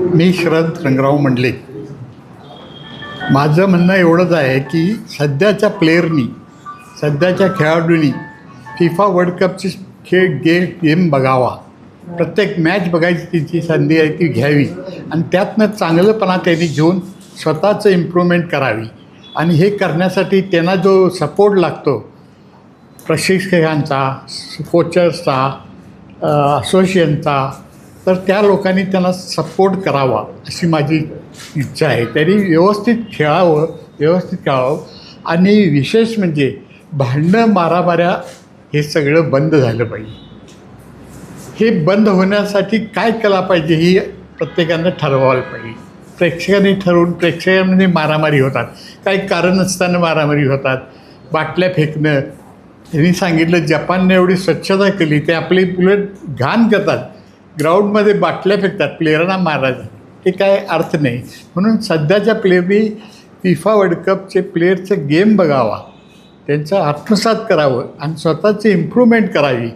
मी शरद रंगराव मंडले. माझं म्हणणं एवढंच आहे की सध्याच्या प्लेयरनी, सध्याच्या खेळाडूंनी फिफा वर्ल्ड कपची गेम बघावा. प्रत्येक मॅच बघायची तिची संधी आहे ती घ्यावी आणि त्यातनं चांगलंपणा त्यांनी घेऊन स्वतःचं इम्प्रूव्हमेंट करावी. आणि हे करण्यासाठी त्यांना जो सपोर्ट लागतो प्रशिक्षकांचा, कोचर्सचा, असोसिएशनचा, तर त्या लोकांनी त्यांना सपोर्ट करावा अशी माझी इच्छा आहे. त्यांनी व्यवस्थित खेळावं आणि विशेष म्हणजे भांडणं मारामाऱ्या हे सगळं बंद झालं पाहिजे. हे बंद होण्यासाठी काय केला पाहिजे ही प्रत्येकानं ठरवायला पाहिजे. प्रेक्षकांनी ठरवून प्रेक्षकांमध्ये मारामारी होतात, काही कारण नसताना मारामारी होतात, बाटल्या फेकणं. त्यांनी सांगितलं जपानने एवढी स्वच्छता केली, ते आपली उलट घाण करतात, ग्राउंडमध्ये बाटल्या फेकतात, प्लेयरांना मारायचं. हे काय अर्थ नाही. म्हणून सध्याच्या प्लेयरनी फिफा वर्ल्ड कपचे प्लेयरचं गेम बघावा, त्यांचं आत्मसात करावं आणि स्वतःची इम्प्रूव्हमेंट करावी.